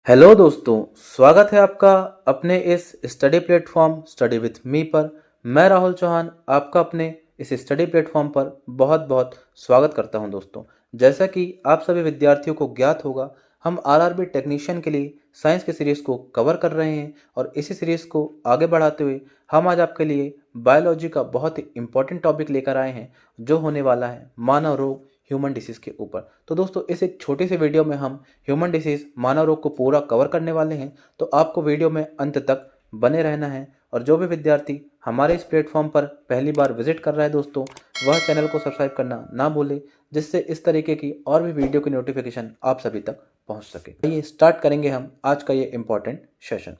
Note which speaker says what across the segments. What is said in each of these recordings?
Speaker 1: Hello दोस्तों, स्वागत है आपका अपने इस study platform study with me पर। मैं राहुल चौहान आपका अपने इस स्टडी प्लेटफॉर्म पर बहुत बहुत स्वागत करता हूं। दोस्तों, जैसा कि आप सभी विद्यार्थियों को ज्ञात होगा, हम आरआरबी टेक्नीशियन के लिए साइंस की सीरीज़ को कवर कर रहे हैं और इसी सीरीज़ को आगे बढ़ाते हुए हम आज आपके लिए बायोलॉजी का बहुत ही इंपॉर्टेंट टॉपिक लेकर आए हैं, जो होने वाला है मानव रोग ह्यूमन डिसीज़ के ऊपर। तो दोस्तों, इस एक छोटी सी वीडियो में हम ह्यूमन डिसीज़ मानव रोग को पूरा कवर करने वाले हैं, तो आपको वीडियो में अंत तक बने रहना है। और जो भी विद्यार्थी हमारे इस प्लेटफॉर्म पर पहली बार विजिट कर रहा है दोस्तों, वह चैनल को सब्सक्राइब करना ना भूले, जिससे इस तरीके की और भी वीडियो की नोटिफिकेशन आप सभी तक पहुंच सके। आइए स्टार्ट करेंगे हम आज का ये इम्पॉर्टेंट सेशन।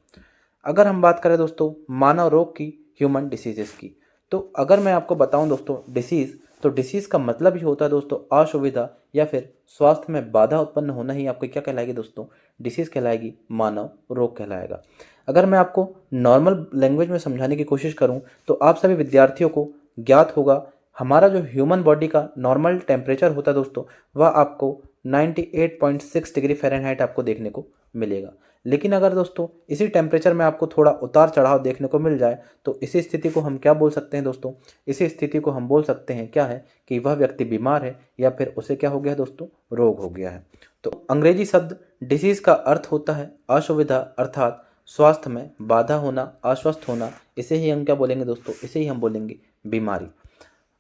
Speaker 1: अगर हम बात करें दोस्तों मानव रोग की, ह्यूमन डिसीजेस की, तो अगर मैं आपको बताऊं दोस्तों डिसीज़, तो डिसीज़ का मतलब ही होता है दोस्तों असुविधा या फिर स्वास्थ्य में बाधा उत्पन्न होना ही आपको क्या कहलाएगी दोस्तों, डिसीज़ कहलाएगी, मानव रोग कहलाएगा। अगर मैं आपको नॉर्मल लैंग्वेज में समझाने की कोशिश करूं तो आप सभी विद्यार्थियों को ज्ञात होगा, हमारा जो ह्यूमन बॉडी का नॉर्मल टेम्परेचर होता है दोस्तों, वह आपको 98.6 डिग्री फ़ारेनहाइट आपको देखने को मिलेगा। लेकिन अगर दोस्तों इसी टेम्परेचर में आपको थोड़ा उतार चढ़ाव देखने को मिल जाए, तो इसी स्थिति को हम क्या बोल सकते हैं दोस्तों, इसी स्थिति को हम बोल सकते हैं क्या है कि वह व्यक्ति बीमार है या फिर उसे क्या हो गया है दोस्तों, रोग हो गया है। तो अंग्रेजी शब्द डिसीज़ का अर्थ होता है असुविधा, अर्थात स्वास्थ्य में बाधा होना, अस्वस्थ होना। इसे ही हम क्या बोलेंगे दोस्तों, इसे ही हम बोलेंगे बीमारी।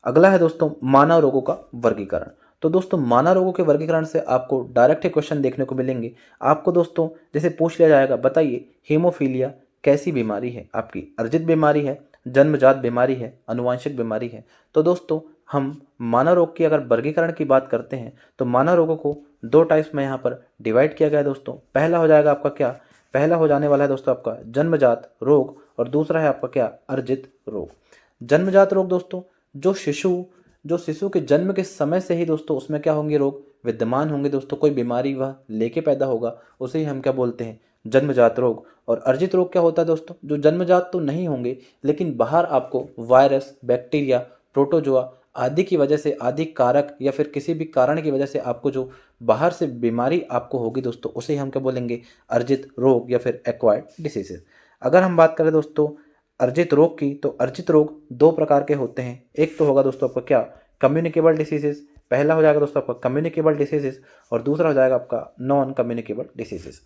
Speaker 1: अगला है दोस्तों मानव रोगों का वर्गीकरण। तो दोस्तों मानव रोगों के वर्गीकरण से आपको डायरेक्ट ही क्वेश्चन देखने को मिलेंगे। आपको दोस्तों जैसे पूछ लिया जाएगा, बताइए हीमोफीलिया कैसी बीमारी है, आपकी अर्जित बीमारी है, जन्मजात बीमारी है, आनुवांशिक बीमारी है। तो दोस्तों हम मानव रोग की अगर वर्गीकरण की बात करते हैं तो मानव रोगों को दो टाइप्स में यहाँ पर डिवाइड किया गया है दोस्तों। पहला हो जाएगा आपका क्या, पहला हो जाने वाला है दोस्तों आपका जन्मजात रोग, और दूसरा है आपका क्या, अर्जित रोग। जन्मजात रोग दोस्तों, जो शिशु के जन्म के समय से ही दोस्तों उसमें क्या होंगे, रोग विद्यमान होंगे दोस्तों, कोई बीमारी वह लेके पैदा होगा, उसे ही हम क्या बोलते हैं, जन्मजात रोग। और अर्जित रोग क्या होता है दोस्तों, जो जन्मजात तो नहीं होंगे लेकिन बाहर आपको वायरस, बैक्टीरिया, प्रोटोजोआ आदि की वजह से, आदि कारक या फिर किसी भी कारण की वजह से आपको जो बाहर से बीमारी आपको होगी दोस्तों, उसे ही हम क्या बोलेंगे, अर्जित रोग या फिर एक्वायर्ड डिसीजेस। अगर हम बात करें दोस्तों अर्जित रोग की, तो अर्जित रोग दो प्रकार के होते हैं। एक तो होगा दोस्तों आपका क्या, कम्युनिकेबल डिसीजेस। पहला हो जाएगा दोस्तों आपका कम्युनिकेबल डिसीजेस और दूसरा हो जाएगा आपका नॉन कम्युनिकेबल डिसीजेस।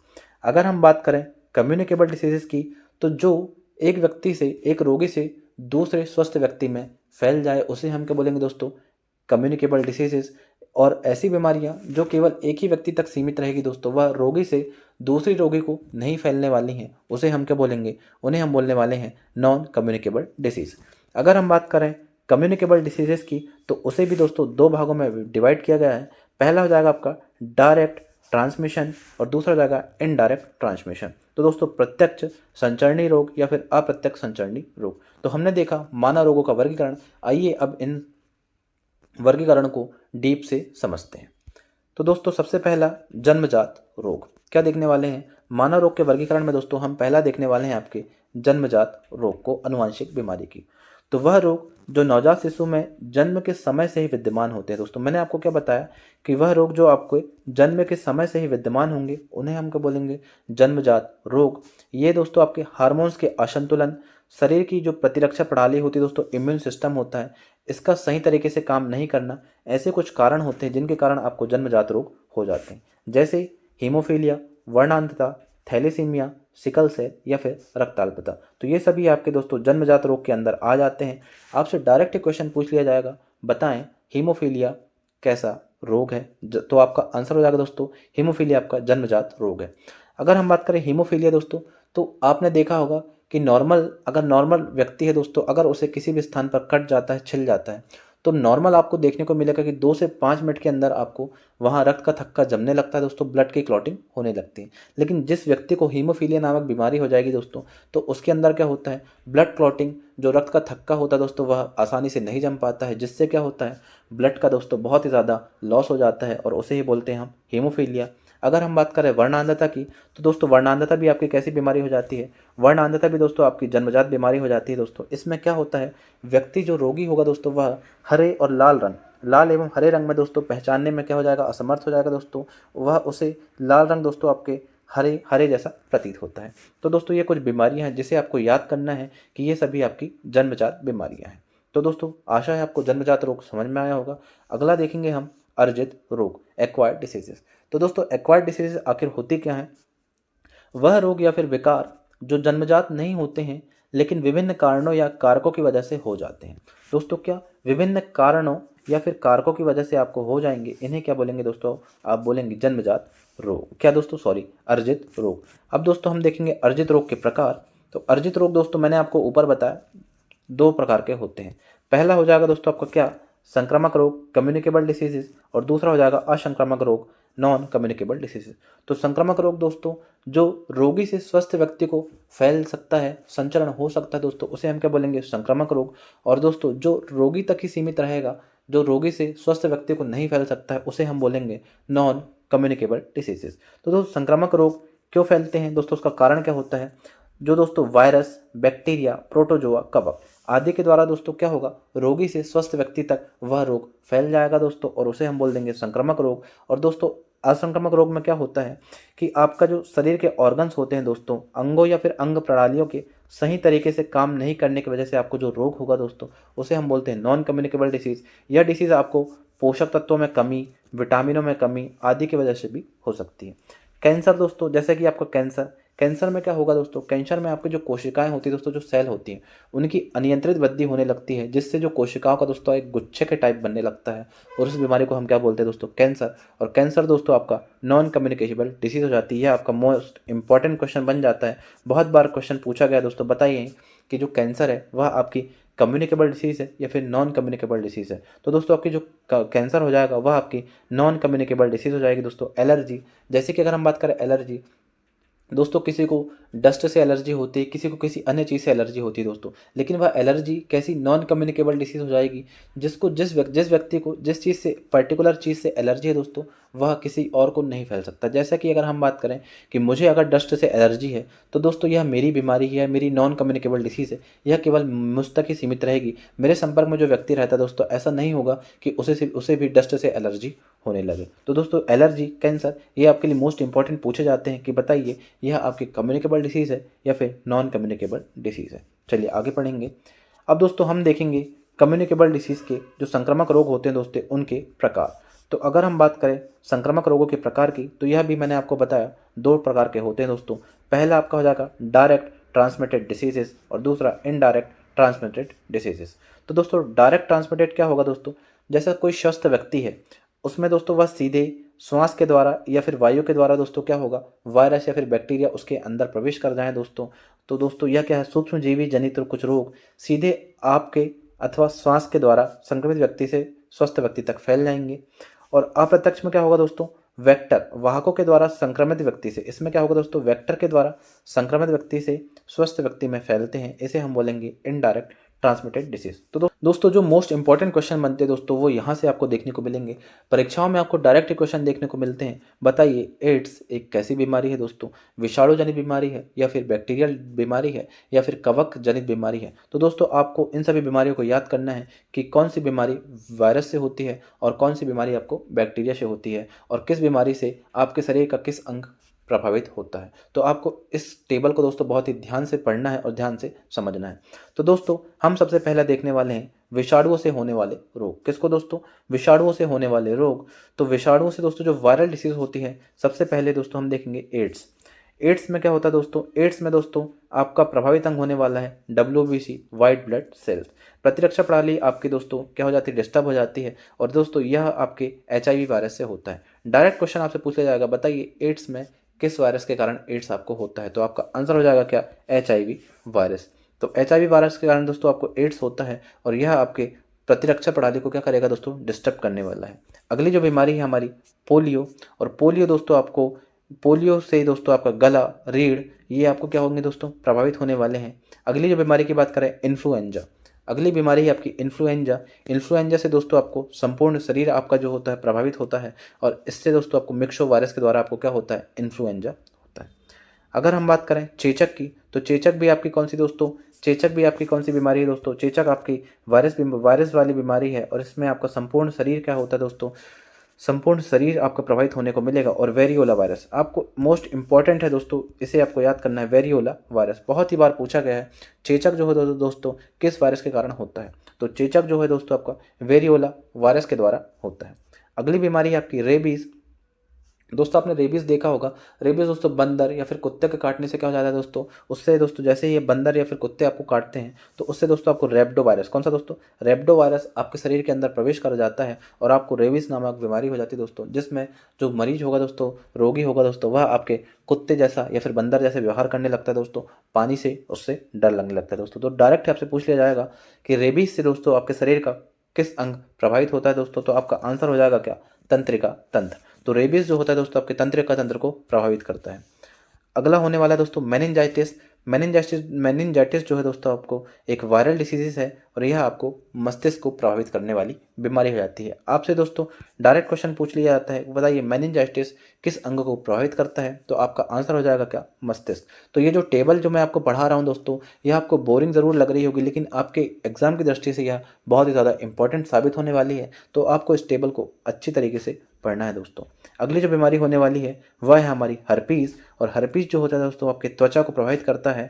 Speaker 1: अगर हम बात करें कम्युनिकेबल डिसीजेस की, तो जो एक व्यक्ति से, एक रोगी से दूसरे स्वस्थ व्यक्ति में फैल जाए, उसे हम क्या बोलेंगे दोस्तों, कम्युनिकेबल डिसीजेस। और ऐसी बीमारियां जो केवल एक ही व्यक्ति तक सीमित रहेगी दोस्तों, वह रोगी से दूसरी रोगी को नहीं फैलने वाली हैं, उसे हम क्या बोलेंगे, उन्हें हम बोलने वाले हैं नॉन कम्युनिकेबल डिसीज़। अगर हम बात करें कम्युनिकेबल डिसीजेस की, तो उसे भी दोस्तों दो भागों में डिवाइड किया गया है। पहला हो जाएगा आपका डायरेक्ट ट्रांसमिशन और दूसरा हो जाएगा इनडायरेक्ट ट्रांसमिशन। तो दोस्तों प्रत्यक्ष संचरणीय रोग या फिर अप्रत्यक्ष संचरणीय रोग। तो हमने देखा मानव रोगों का वर्गीकरण। आइए अब इन वर्गीकरण को डीप से समझते हैं। तो दोस्तों सबसे पहला जन्मजात रोग क्या देखने वाले हैं मानव रोग के वर्गीकरण में दोस्तों, हम पहला देखने वाले हैं आपके जन्मजात रोग को, आनुवांशिक बीमारी की। तो वह रोग जो नवजात शिशु में जन्म के समय से ही विद्यमान होते हैं दोस्तों। मैंने आपको क्या बताया कि वह रोग जो आपको जन्म के समय से ही विद्यमान होंगे, उन्हें हम क्या बोलेंगे, जन्मजात रोग। ये दोस्तों आपके हार्मोन्स के असंतुलन, शरीर की जो प्रतिरक्षा प्रणाली होती है दोस्तों, इम्यून सिस्टम होता है, इसका सही तरीके से काम नहीं करना, ऐसे कुछ कारण होते हैं जिनके कारण आपको जन्मजात रोग हो जाते हैं। जैसे हीमोफीलिया, वर्णांधता, थैलेसीमिया, सिकल सेल या फिर रक्ताल्पता। तो ये सभी आपके दोस्तों जन्मजात रोग के अंदर आ जाते हैं। आपसे डायरेक्ट क्वेश्चन पूछ लिया जाएगा, बताएं हीमोफीलिया कैसा रोग है, तो आपका आंसर हो जाएगा दोस्तों, हीमोफीलिया आपका जन्मजात रोग है। अगर हम बात करें हीमोफीलिया दोस्तों, तो आपने देखा होगा कि अगर नॉर्मल व्यक्ति है दोस्तों, अगर उसे किसी भी स्थान पर कट जाता है, छिल जाता है, तो नॉर्मल आपको देखने को मिलेगा कि 2 से 5 मिनट के अंदर आपको वहाँ रक्त का थक्का जमने लगता है दोस्तों, ब्लड की क्लॉटिंग होने लगती है। लेकिन जिस व्यक्ति को हीमोफीलिया नामक बीमारी हो जाएगी दोस्तों, तो उसके अंदर क्या होता है, ब्लड क्लॉटिंग, जो रक्त का थक्का होता है दोस्तों, वह आसानी से नहीं जम पाता है, जिससे क्या होता है, ब्लड का दोस्तों बहुत ही ज़्यादा लॉस हो जाता है और उसे ही बोलते हैं हम हीमोफीलिया। अगर हम बात करें वर्णांधता की, तो दोस्तों वर्णांधता भी आपकी कैसी बीमारी हो जाती है, वर्णांधता भी दोस्तों आपकी जन्मजात बीमारी हो जाती है दोस्तों। इसमें क्या होता है, व्यक्ति जो रोगी होगा दोस्तों, वह हरे और लाल एवं हरे रंग में दोस्तों पहचानने में क्या हो जाएगा, असमर्थ हो जाएगा दोस्तों। वह उसे लाल रंग दोस्तों आपके हरे हरे जैसा प्रतीत होता है। तो दोस्तों ये कुछ बीमारियां हैं जिसे आपको याद करना है कि ये सभी आपकी जन्मजात बीमारियां हैं। तो दोस्तों आशा है आपको जन्मजात रोग समझ में आया होगा। अगला देखेंगे हम अर्जित रोग, एक्वायर्ड डिसीजेस। तो दोस्तों एक्वायर्ड डिसीजेस आखिर होती क्या है? वह रोग या फिर विकार जो जन्मजात नहीं होते हैं लेकिन विभिन्न कारणों या कारकों की वजह से हो जाते हैं। दोस्तों क्या विभिन्न कारणों या फिर कारकों की वजह से आपको हो जाएंगे, इन्हें क्या बोलेंगे दोस्तों? आप बोलेंगे जन्मजात रोग। क्या दोस्तों? सॉरी, अर्जित रोग। अब दोस्तों हम देखेंगे अर्जित रोग के प्रकार। तो अर्जित रोग दोस्तों मैंने आपको ऊपर बताया 2 प्रकार के होते हैं। पहला हो जाएगा दोस्तों आपका क्या? संक्रामक रोग, कम्युनिकेबल डिसीजेज, और दूसरा हो जाएगा असंक्रामक रोग, नॉन कम्युनिकेबल डिसीजेज। तो संक्रामक रोग दोस्तों जो रोगी से स्वस्थ व्यक्ति को फैल सकता है, संचरण हो सकता है दोस्तों, उसे हम क्या बोलेंगे? संक्रामक रोग। और दोस्तों जो रोगी तक ही सीमित रहेगा, जो रोगी से स्वस्थ व्यक्ति को नहीं फैल सकता है, उसे हम बोलेंगे नॉन कम्युनिकेबल डिसीजेज। तो दोस्तों संक्रामक रोग क्यों फैलते हैं दोस्तों? उसका कारण क्या होता है? जो दोस्तों वायरस, बैक्टीरिया, प्रोटोजोआ, कवक आदि के द्वारा दोस्तों क्या होगा? रोगी से स्वस्थ व्यक्ति तक वह रोग फैल जाएगा दोस्तों, और उसे हम बोल देंगे संक्रामक रोग। और दोस्तों असंक्रामक रोग में क्या होता है कि आपका जो शरीर के ऑर्गन्स होते हैं दोस्तों, अंगों या फिर अंग प्रणालियों के सही तरीके से काम नहीं करने की वजह से आपको जो रोग होगा दोस्तों, उसे हम बोलते हैं नॉन कम्युनिकेबल डिसीज। यह डिसीज आपको पोषक तत्वों में कमी, विटामिनों में कमी आदि की वजह से भी हो सकती है। कैंसर दोस्तों, जैसे कि आपका कैंसर में क्या होगा दोस्तों? कैंसर में आपकी जो कोशिकाएं होती है दोस्तों, जो सेल होती हैं, उनकी अनियंत्रित वृद्धि होने लगती है, जिससे जो कोशिकाओं का दोस्तों एक गुच्छे के टाइप बनने लगता है, और उस बीमारी को हम क्या बोलते हैं दोस्तों? कैंसर। और कैंसर दोस्तों आपका नॉन कम्युनिकेबल डिसीज हो जाती है। यह आपका मोस्ट इंपॉर्टेंट क्वेश्चन बन जाता है। बहुत बार क्वेश्चन पूछा गया दोस्तों, बताइए कि जो कैंसर है वह आपकी कम्युनिकेबल डिसीज़ है या फिर नॉन कम्युनिकेबल डिसीज़ है? तो दोस्तों आपकी जो कैंसर हो जाएगा वह आपकी नॉन कम्युनिकेबल डिसीज़ हो जाएगी दोस्तों। एलर्जी, जैसे कि अगर हम बात करें एलर्जी, दोस्तों किसी को डस्ट से एलर्जी होती है, किसी को किसी अन्य चीज़ से एलर्जी होती है दोस्तों, लेकिन वह एलर्जी कैसी? नॉन कम्युनिकेबल डिसीज़ हो जाएगी। जिसको जिस व्यक्ति को जिस चीज़ से, पर्टिकुलर चीज़ से एलर्जी है दोस्तों, वह किसी और को नहीं फैल सकता। जैसा कि अगर हम बात करें कि मुझे अगर डस्ट से एलर्जी है, तो दोस्तों यह मेरी बीमारी है, मेरी नॉन कम्युनिकेबल डिसीज़ है, यह केवल मुझ तक ही सीमित रहेगी। मेरे संपर्क में जो व्यक्ति रहता है दोस्तों, ऐसा नहीं होगा कि उसे भी डस्ट से एलर्जी होने लगे। तो दोस्तों एलर्जी, कैंसर, ये आपके लिए मोस्ट इंपॉर्टेंट पूछे जाते हैं कि बताइए यह आपकी कम्युनिकेबल डिसीज़ है या फिर नॉन कम्युनिकेबल डिसीज़ है। चलिए आगे पढ़ेंगे। अब दोस्तों हम देखेंगे कम्युनिकेबल डिसीज़ के जो संक्रामक रोग होते हैं दोस्तों, उनके प्रकार। तो अगर हम बात करें संक्रामक रोगों के प्रकार की, तो यह भी मैंने आपको बताया 2 प्रकार के होते हैं दोस्तों। पहला आपका हो जाएगा डायरेक्ट ट्रांसमिटेड डिसीजेस, और दूसरा इनडायरेक्ट ट्रांसमिटेड डिसीजेस। तो दोस्तों डायरेक्ट ट्रांसमिटेड क्या होगा दोस्तों? जैसा कोई स्वस्थ व्यक्ति है, उसमें दोस्तों वह सीधे श्वास के द्वारा या फिर वायु के द्वारा दोस्तों क्या होगा? वायरस या फिर बैक्टीरिया उसके अंदर प्रवेश कर जाए दोस्तों। तो दोस्तों यह क्या है? सूक्ष्म जीवी जनित कुछ रोग सीधे आपके अथवा श्वास के द्वारा संक्रमित व्यक्ति से स्वस्थ व्यक्ति तक फैल जाएंगे। और अप्रत्यक्ष में क्या होगा दोस्तों? वेक्टर, वाहकों के द्वारा संक्रमित व्यक्ति से, इसमें क्या होगा दोस्तों? वेक्टर के द्वारा संक्रमित व्यक्ति से स्वस्थ व्यक्ति में फैलते हैं, इसे हम बोलेंगे इनडायरेक्ट ट्रांसमिटेड डिसीज। तो दोस्तों जो मोस्ट इंपॉर्टेंट क्वेश्चन बनते हैं दोस्तों, वो यहाँ से आपको देखने को मिलेंगे। परीक्षाओं में आपको डायरेक्ट क्वेश्चन देखने को मिलते हैं। बताइए एड्स एक कैसी बीमारी है दोस्तों? विषाणु जनित बीमारी है या फिर बैक्टीरियल बीमारी है या फिर कवक जनित बीमारी है? तो दोस्तों आपको इन सभी बीमारियों को याद करना है कि कौन सी बीमारी वायरस से होती है और कौन सी बीमारी आपको बैक्टीरिया से होती है, और किस बीमारी से आपके शरीर का किस अंग प्रभावित होता है। तो आपको इस टेबल को दोस्तों बहुत ही ध्यान से पढ़ना है और ध्यान से समझना है। तो दोस्तों हम सबसे पहले देखने वाले हैं विषाणुओं से होने वाले रोग। किसको दोस्तों? विषाणुओं से होने वाले रोग। तो विषाणुओं से दोस्तों जो वायरल डिसीज होती है, सबसे पहले दोस्तों हम देखेंगे एड्स। एड्स में क्या होता है दोस्तों? एड्स में दोस्तों आपका प्रभावित अंग होने वाला है WBC, वाइट ब्लड सेल्स। प्रतिरक्षा प्रणाली आपकी दोस्तों क्या हो जाती है? डिस्टर्ब हो जाती है, और दोस्तों यह आपके HIV वायरस से होता है। डायरेक्ट क्वेश्चन आपसे पूछा जाएगा, बताइए एड्स में किस वायरस के कारण एड्स आपको होता है? तो आपका आंसर हो जाएगा क्या? HIV virus. तो HIV वायरस के कारण दोस्तों आपको एड्स होता है, और यह आपके प्रतिरक्षा प्रणाली को क्या करेगा दोस्तों? डिस्टर्ब करने वाला है। अगली जो बीमारी है हमारी पोलियो, और पोलियो दोस्तों आपको, पोलियो से दोस्तों आपका गला, रीढ़, ये आपको क्या होंगे दोस्तों? प्रभावित होने वाले हैं। अगली जो बीमारी की बात करें इन्फ्लुएंजा, अगली बीमारी है आपकी इन्फ्लुएंजा। इन्फ्लुएंजा से दोस्तों आपको संपूर्ण शरीर आपका जो होता है प्रभावित होता है, और इससे दोस्तों आपको मिक्सो वायरस के द्वारा आपको क्या होता है? इन्फ्लुएंजा होता है। अगर हम बात करें चेचक की, तो चेचक भी आपकी कौन सी दोस्तों? चेचक भी आपकी कौन सी बीमारी है दोस्तों? चेचक आपकी वायरस वाली बीमारी है, और इसमें आपका संपूर्ण शरीर क्या होता है दोस्तों? संपूर्ण शरीर आपका प्रभावित होने को मिलेगा। और वेरियोला वायरस आपको मोस्ट इंपॉर्टेंट है दोस्तों, इसे आपको याद करना है। वेरियोला वायरस बहुत ही बार पूछा गया है। चेचक जो है दोस्तों किस वायरस के कारण होता है? तो चेचक जो है दोस्तों आपका वेरियोला वायरस के द्वारा होता है। अगली बीमारी है आपकी रेबीज। दोस्तों आपने रेबीज देखा होगा। रेबीज दोस्तों बंदर या फिर कुत्ते के काटने से क्या हो जाता है दोस्तों, उससे दोस्तों जैसे ही ये बंदर या फिर कुत्ते आपको काटते हैं तो उससे दोस्तों आपको रेब्डो वायरस, कौन सा दोस्तों, रेब्डो वायरस आपके शरीर के अंदर प्रवेश कर जाता है और आपको रेबीज नामक बीमारी हो जाती है दोस्तों, जिसमें जो मरीज होगा दोस्तों, रोगी होगा दोस्तों, वह आपके कुत्ते जैसा या फिर बंदर जैसे व्यवहार करने लगता है दोस्तों, पानी से उससे डर लगने लगता है दोस्तों। तो डायरेक्ट आपसे पूछ लिया जाएगा कि रेबीज से दोस्तों आपके शरीर का किस अंग प्रभावित होता है दोस्तों, तो आपका आंसर हो जाएगा क्या, तंत्रिका तंत्र। तो रेबीज जो होता है दोस्तों आपके तंत्रिका तंत्र को प्रभावित करता है। अगला होने वाला है दोस्तों मेनिनजाइटिस। मेनिनजाइटिस जो है दोस्तों आपको एक वायरल डिसीज है और यह आपको मस्तिष्क को प्रभावित करने वाली बीमारी हो जाती है। आपसे दोस्तों डायरेक्ट क्वेश्चन पूछ लिया जाता है, बताइए मेनिनजाइटिस किस अंग को प्रभावित करता है, तो आपका आंसर हो जाएगा क्या, मस्तिष्क। तो ये जो टेबल जो मैं आपको पढ़ा रहा हूँ दोस्तों, यह आपको बोरिंग ज़रूर लग रही होगी, लेकिन आपके एग्जाम की दृष्टि से यह बहुत ही ज़्यादा इंपॉर्टेंट साबित होने वाली है। तो आपको इस टेबल को अच्छी तरीके से पढ़ना है दोस्तों। अगली जो बीमारी होने वाली है वह है हमारी हर्पीज़। और हर्पीज़ जो होता है दोस्तों आपके त्वचा को प्रभावित करता है।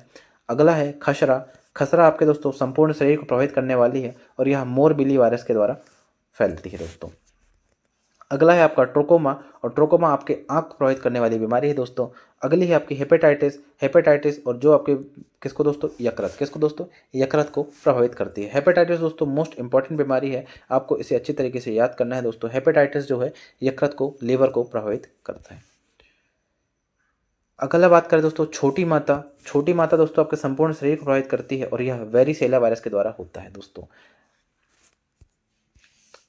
Speaker 1: अगला है खसरा। खसरा आपके दोस्तों संपूर्ण शरीर को प्रभावित करने वाली है और यह मोरबिली वायरस के द्वारा फैलती है दोस्तों। अगला है आपका ट्रोकोमा। और ट्रोकोमा आपके आंख को प्रभावित करने वाली बीमारी है दोस्तों। अगली है आपकी हेपेटाइटिस और जो आपके किसको दोस्तों, यकृत, किसको दोस्तों, यकृत को प्रभावित करती है। हेपेटाइटिस दोस्तों मोस्ट इंपॉर्टेंट बीमारी है, आपको इसे अच्छी तरीके से याद करना है दोस्तों। हेपेटाइटिस जो है यकृत को, लीवर को प्रभावित करता है। अगला बात करें दोस्तों छोटी माता। छोटी माता दोस्तों आपके संपूर्ण शरीर को प्रभावित करती है और यह वेरिसेला वायरस के द्वारा होता है दोस्तों।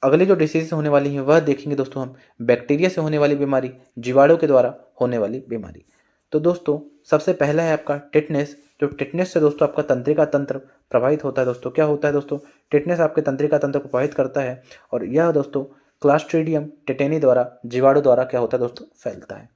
Speaker 1: अगली जो डिसीज होने वाली है वह देखेंगे दोस्तों हम, बैक्टीरिया से होने वाली बीमारी, जीवाणु के द्वारा होने वाली बीमारी। तो दोस्तों सबसे पहला है आपका टिटनेस। जो टिटनेस से दोस्तों आपका तंत्रिका तंत्र प्रभावित होता है दोस्तों। क्या होता है दोस्तों, टिटनेस आपके तंत्रिका तंत्र को प्रभावित करता है और यह दोस्तों क्लास्ट्रीडियम टेटेनी द्वारा, जीवाणु द्वारा क्या होता है दोस्तों, फैलता है।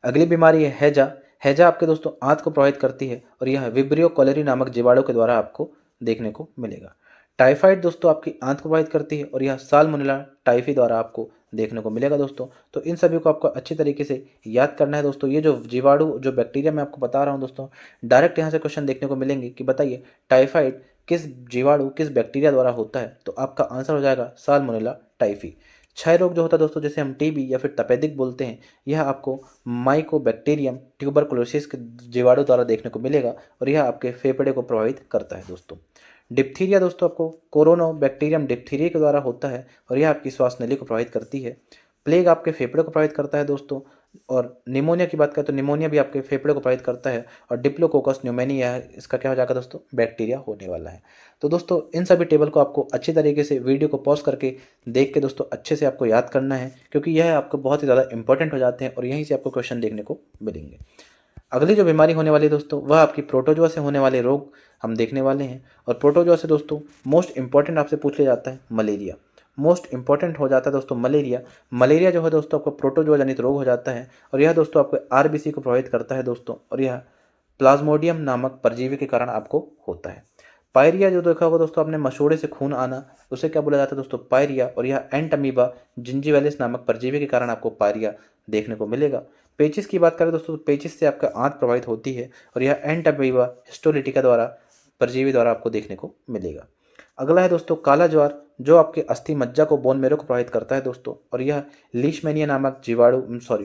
Speaker 1: अगली बीमारी है हैजा। हैजा आपके दोस्तों आंत को प्रभावित करती है और यह विब्रियो कॉलेरी नामक जीवाणु के द्वारा आपको देखने को मिलेगा। टाइफाइड दोस्तों आपकी आंत को प्रभावित करती है और यह साल्मोनेला टाइफी द्वारा आपको देखने को मिलेगा दोस्तों। तो इन सभी को आपको अच्छी तरीके से याद करना है दोस्तों। ये जो जीवाणु, जो बैक्टीरिया मैं आपको बता रहा हूँ दोस्तों, डायरेक्ट यहाँ से क्वेश्चन देखने को मिलेंगे कि बताइए टाइफाइड किस जीवाणु, किस बैक्टीरिया द्वारा होता है, तो आपका आंसर हो जाएगा साल्मोनेला टाइफी। क्षय रोग जो होता है दोस्तों, जिसे हम टीबी या फिर तपेदिक बोलते हैं, यह आपको माइकोबैक्टीरियम ट्यूबरकुलोसिस के जीवाणु द्वारा देखने को मिलेगा और यह आपके फेफड़े को प्रभावित करता है दोस्तों। डिप्थीरिया दोस्तों आपको कोरोनोबैक्टीरियम डिप्थीरिया के द्वारा होता है और यह आपकी श्वास नली को प्रभावित करती है। प्लेग आपके फेफड़े को प्रभावित करता है दोस्तों। और निमोनिया की बात करें तो निमोनिया भी आपके फेफड़े को प्रभावित करता है और डिप्लोकोकस न्यूमोनिया है, इसका क्या हो जाएगा दोस्तों, बैक्टीरिया होने वाला है। तो दोस्तों इन सभी टेबल को आपको अच्छी तरीके से वीडियो को पॉज करके देख के दोस्तों अच्छे से आपको याद करना है, क्योंकि यह आपको बहुत ही ज़्यादा इंपॉर्टेंट हो जाते हैं और यहीं से आपको क्वेश्चन देखने को मिलेंगे। अगली जो बीमारी होने वाली है दोस्तों वह आपकी प्रोटोजोआ से होने वाले रोग हम देखने वाले हैं। और प्रोटोजोआ से दोस्तों मोस्ट इंपॉर्टेंट आपसे पूछ लिया जाता है मलेरिया। मोस्ट इंपॉर्टेंट हो जाता है दोस्तों मलेरिया। मलेरिया जो है दोस्तों आपको प्रोटोजोआ जनित रोग हो जाता है और यह दोस्तों आपको आरबीसी को प्रभावित करता है दोस्तों और यह प्लाज्मोडियम नामक परजीवी के कारण आपको होता है। पायरिया जो देखा होगा दोस्तों आपने, मशोड़े से खून आना, उसे क्या बोला जाता है दोस्तों, पायरिया, और यह एंटमीबा जिंजीवैलिस नामक परजीवी के कारण आपको पायरिया देखने को मिलेगा। पेचिस की बात करें दोस्तों, पेचिस से आपका आंत प्रभावित होती है और यह एंटमीबा हिस्टोलिटिका द्वारा, परजीवी द्वारा आपको देखने को मिलेगा। अगला है दोस्तों काला ज्वार, जो आपके अस्थि मज्जा को, बोन मेरो को प्रभावित करता है दोस्तों और यह लीशमैनिया नामक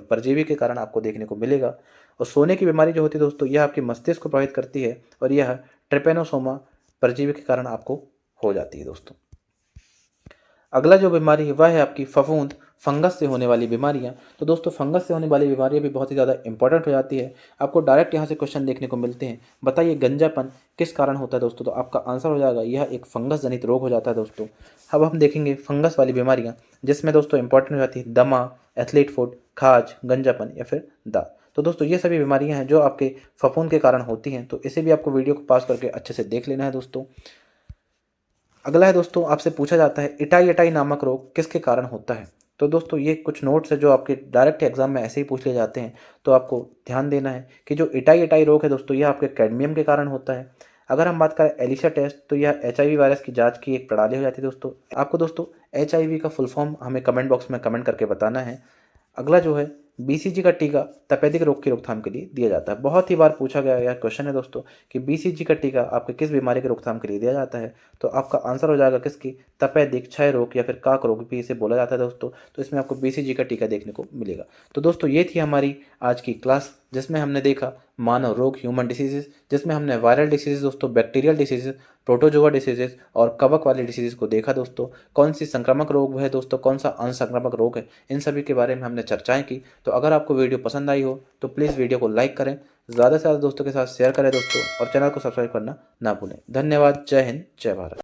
Speaker 1: परजीवी के कारण आपको देखने को मिलेगा। और सोने की बीमारी जो होती है दोस्तों, यह आपके मस्तिष्क को प्रभावित करती है और यह ट्रिपेनोसोमा परजीवी के कारण आपको हो जाती है दोस्तों। अगला जो बीमारी है वह है आपकी फफूंद, फंगस से होने वाली बीमारियां। तो दोस्तों फंगस से होने वाली बीमारियां भी बहुत ही ज़्यादा इंपॉर्टेंट हो जाती है। आपको डायरेक्ट यहाँ से क्वेश्चन देखने को मिलते हैं, बताइए गंजापन किस कारण होता है दोस्तों, तो आपका आंसर हो जाएगा यह एक फंगस जनित रोग हो जाता है दोस्तों। अब हम देखेंगे फंगस वाली बीमारियां, जिसमें दोस्तों इंपॉर्टेंट हो जाती है दमा, एथलीट फुट, खाज, गंजापन या फिर दाद। तो दोस्तों ये सभी बीमारियां हैं जो आपके फफूंद के कारण होती हैं, तो इसे भी आपको वीडियो को पास करके अच्छे से देख लेना है दोस्तों। अगला है दोस्तों, आपसे पूछा जाता है इटाई अटाई नामक रोग किसके कारण होता है। तो दोस्तों ये कुछ नोट्स है जो आपके डायरेक्ट एग्जाम में ऐसे ही पूछ लिए जाते हैं, तो आपको ध्यान देना है कि जो इटाई अटाई रोग है दोस्तों, यह आपके कैडमियम के कारण होता है। अगर हम बात करें एलिसा टेस्ट, तो यह HIV वायरस की जांच की एक प्रणाली हो जाती है दोस्तों। आपको दोस्तों HIV का फुल फॉर्म हमें कमेंट बॉक्स में कमेंट करके बताना है। अगला जो है BCG का टीका तपेदिक रोग की रोकथाम के लिए दिया जाता है। बहुत ही बार पूछा गया यह क्वेश्चन है दोस्तों कि BCG का टीका आपके किस बीमारी की रोकथाम के लिए दिया जाता है। तो आपका आंसर हो जाएगा किसकी, तपेदिक, क्षय रोग या फिर काक रोग भी इसे बोला जाता है दोस्तों। तो इसमें आपको BCG का टीका देखने को मिलेगा। तो दोस्तों ये थी हमारी आज की क्लास, जिसमें हमने देखा मानव रोग, ह्यूमन डिसीजेज, जिसमें हमने वायरल डिसीजेज दोस्तों, बैक्टीरियल डिसीजेज, प्रोटोजोआ डिसीजेज और कवक वाले डिसीजेज को देखा दोस्तों। कौन सी संक्रामक रोग है दोस्तों, कौन सा असंक्रामक रोग है, इन सभी के बारे में हमने चर्चाएं की। तो अगर आपको वीडियो पसंद आई हो तो प्लीज़ वीडियो को लाइक करें, ज़्यादा से ज़्यादा दोस्तों के साथ शेयर करें दोस्तों, और चैनल को सब्सक्राइब करना ना भूलें। धन्यवाद। जय हिंद, जय भारत।